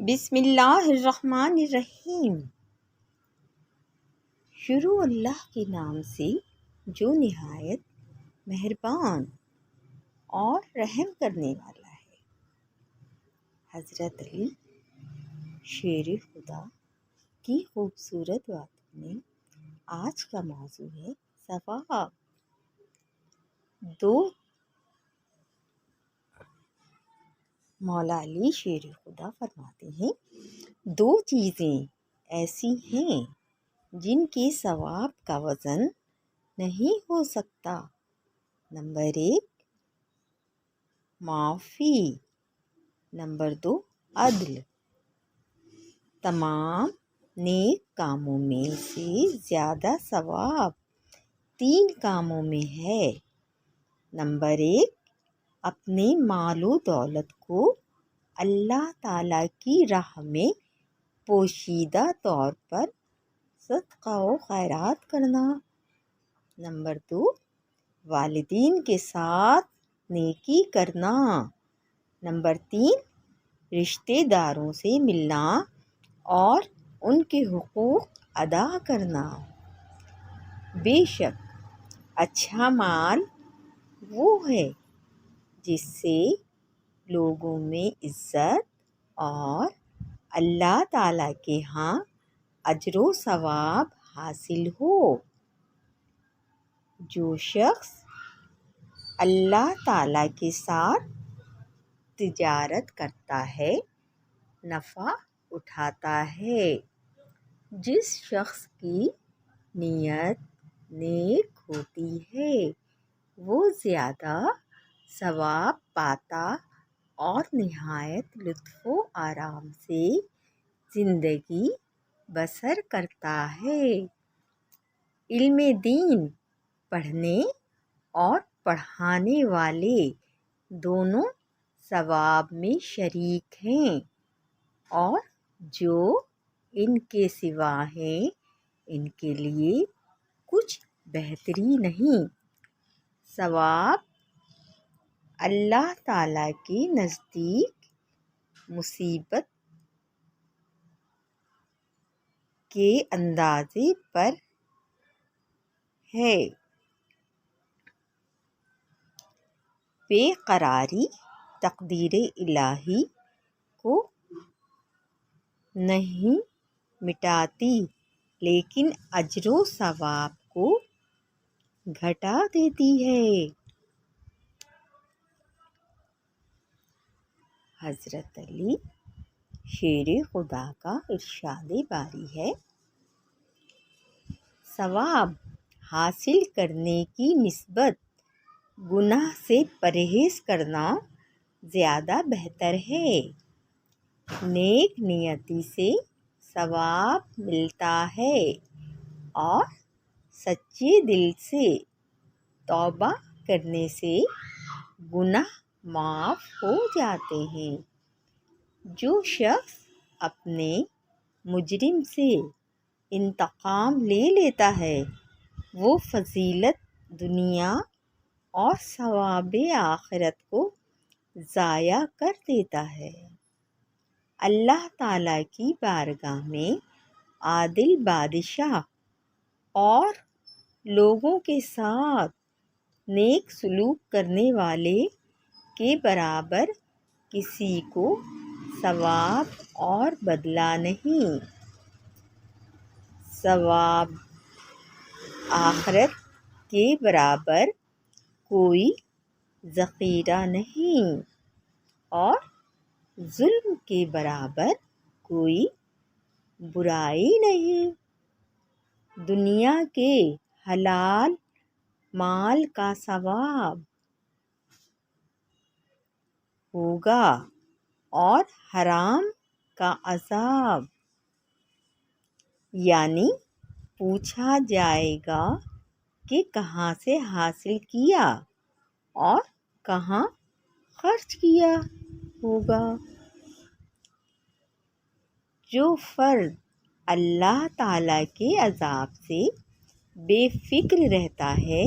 بسم اللہ الرحمن الرحیم۔ شروع اللہ کے نام سے جو نہایت مہربان اور رحم کرنے والا ہے۔ حضرت علی شیر خدا کی خوبصورت باتوں میں آج کا موضوع ہے ثواب۔ مولا علی شیر خدا فرماتے ہیں، دو چیزیں ایسی ہیں جن کے ثواب کا وزن نہیں ہو سکتا۔ نمبر 1 معافی، نمبر 2 عدل۔ تمام نیک کاموں میں سے زیادہ ثواب 3 کاموں میں ہے۔ نمبر 1 اپنے مال و دولت کو اللہ تعالیٰ کی راہ میں پوشیدہ طور پر صدقہ و خیرات کرنا۔ نمبر 2 والدین کے ساتھ نیکی کرنا۔ نمبر 3 رشتہ داروں سے ملنا اور ان کے حقوق ادا کرنا۔ بے شک اچھا مال وہ ہے جس سے لوگوں میں عزت اور اللہ تعالیٰ کے ہاں اجر و ثواب حاصل ہو۔ جو شخص اللہ تعالیٰ کے ساتھ تجارت کرتا ہے، نفع اٹھاتا ہے۔ جس شخص کی نیت نیک ہوتی ہے وہ زیادہ ثواب پاتا اور نہایت لطف و آرام سے زندگی بسر کرتا ہے۔ علم دین پڑھنے اور پڑھانے والے دونوں ثواب میں شریک ہیں، اور جو ان کے سوا ہیں ان کے لیے کچھ بہتری نہیں۔ ثواب اللہ تعالیٰ کے نزدیک مصیبت کے اندازے پر ہے۔ بے قراری تقدیر الہی کو نہیں مٹاتی لیکن اجر و ثواب کو گھٹا دیتی ہے۔ حضرت علی شیر خدا کا ارشاد باری ہے، ثواب حاصل کرنے کی نسبت گناہ سے پرہیز کرنا زیادہ بہتر ہے۔ نیک نیتی سے ثواب ملتا ہے اور سچے دل سے توبہ کرنے سے گناہ معاف ہو جاتے ہیں۔ جو شخص اپنے مجرم سے انتقام لے لیتا ہے وہ فضیلت دنیا اور ثواب آخرت کو ضائع کر دیتا ہے۔ اللہ تعالیٰ کی بارگاہ میں عادل بادشاہ اور لوگوں کے ساتھ نیک سلوک کرنے والے کے برابر کسی کو ثواب اور بدلہ نہیں۔ ثواب آخرت کے برابر کوئی ذخیرہ نہیں اور ظلم کے برابر کوئی برائی نہیں۔ دنیا کے حلال مال کا ثواب ہوگا اور حرام کا عذاب، یعنی پوچھا جائے گا کہ کہاں سے حاصل کیا اور کہاں خرچ کیا ہوگا۔ جو فرد اللہ تعالیٰ کے عذاب سے بے فکر رہتا ہے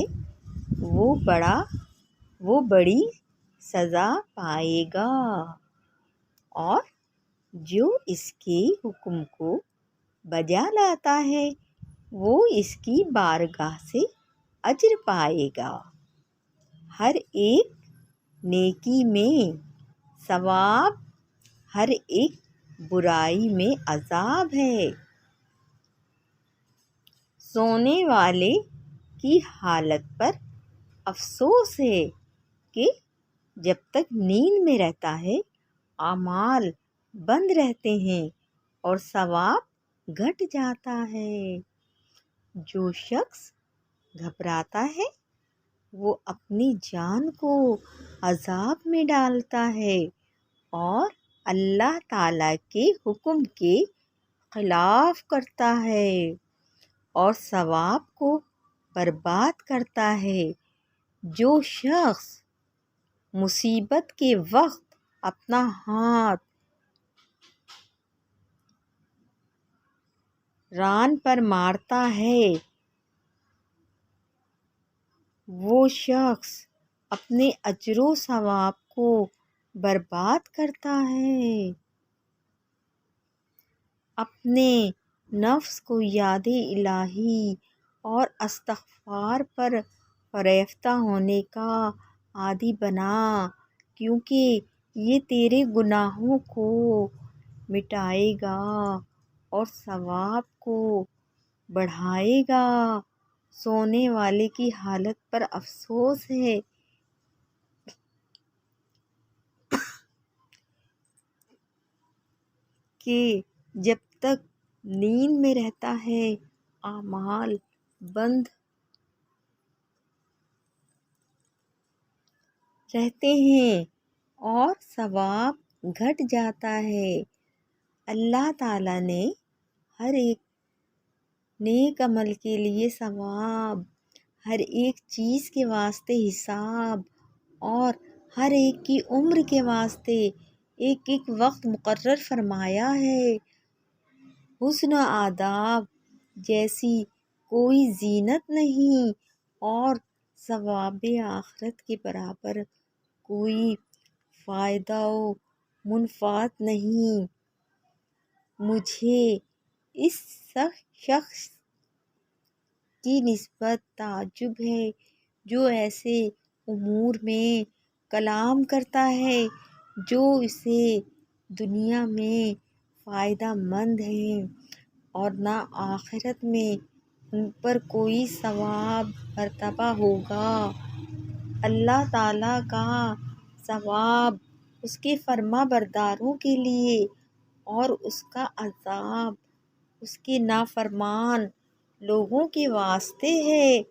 وہ بڑی سزا پائے گا اور جو اس کے حکم کو بجا لاتا ہے وہ اس کی بارگاہ سے اجر پائے گا۔ ہر ایک نیکی میں ثواب، ہر ایک برائی میں عذاب ہے۔ سونے والے کی حالت پر افسوس ہے کہ جب تک نیند میں رہتا ہے اعمال بند رہتے ہیں اور ثواب گھٹ جاتا ہے۔ جو شخص گھبراتا ہے وہ اپنی جان کو عذاب میں ڈالتا ہے اور اللہ تعالیٰ کے حکم کے خلاف کرتا ہے اور ثواب کو برباد کرتا ہے۔ جو شخص مصیبت کے وقت اپنا ہاتھ ران پر مارتا ہے وہ شخص اپنے اجر و ثواب کو برباد کرتا ہے۔ اپنے نفس کو یاد الہی اور استغفار پر فریفتہ ہونے کا عادی بنا، کیونکہ یہ تیرے گناہوں کو مٹائے گا اور ثواب کو بڑھائے گا۔ سونے والے کی حالت پر افسوس ہے کہ جب تک نیند میں رہتا ہے اعمال بند رہتے ہیں اور ثواب گھٹ جاتا ہے۔ اللہ تعالیٰ نے ہر ایک نیک عمل کے لیے ثواب، ہر ایک چیز کے واسطے حساب اور ہر ایک کی عمر کے واسطے ایک ایک وقت مقرر فرمایا ہے۔ حسن و آداب جیسی کوئی زینت نہیں اور ثواب آخرت کے برابر کوئی فائدہ و منفعت نہیں۔ مجھے اس شخص کی نسبت تعجب ہے جو ایسے امور میں کلام کرتا ہے جو اسے دنیا میں فائدہ مند ہے اور نہ آخرت میں ان پر کوئی ثواب مرتبہ ہوگا۔ اللہ تعالیٰ کا ثواب اس کے فرما برداروں کے لیے اور اس کا عذاب اس کے نافرمان لوگوں کے واسطے ہے۔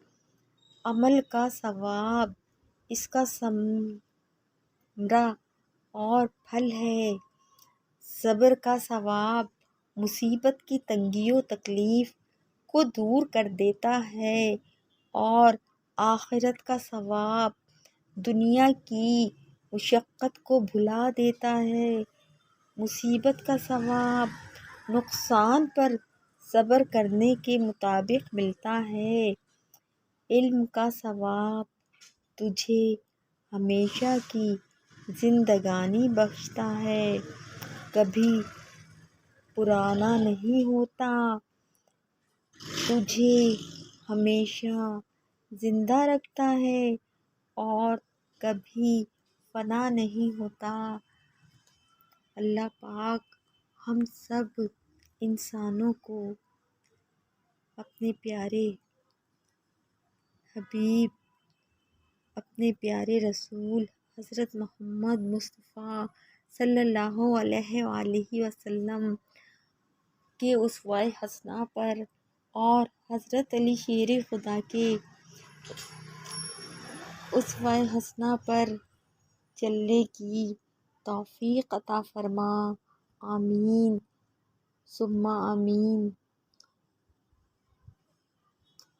عمل کا ثواب اس کا ثمرہ اور پھل ہے۔ صبر کا ثواب مصیبت کی تنگی و تکلیف کو دور کر دیتا ہے اور آخرت کا ثواب دنیا کی مشقت کو بھلا دیتا ہے۔ مصیبت کا ثواب نقصان پر صبر کرنے کے مطابق ملتا ہے۔ علم کا ثواب تجھے ہمیشہ کی زندگانی بخشتا ہے، کبھی پرانا نہیں ہوتا، تجھے ہمیشہ زندہ رکھتا ہے اور کبھی فنا نہیں ہوتا۔ اللہ پاک ہم سب انسانوں کو اپنے پیارے حبیب، اپنے پیارے رسول حضرت محمد مصطفیٰ صلی اللہ علیہ وآلہ وسلم کے اسوہ حسنہ پر اور حضرت علی شیر خدا کے اسوہ حسنہ پر چلنے کی توفیق عطا فرما۔ آمین ثم آمین۔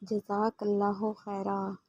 جزاک اللہ خیرا۔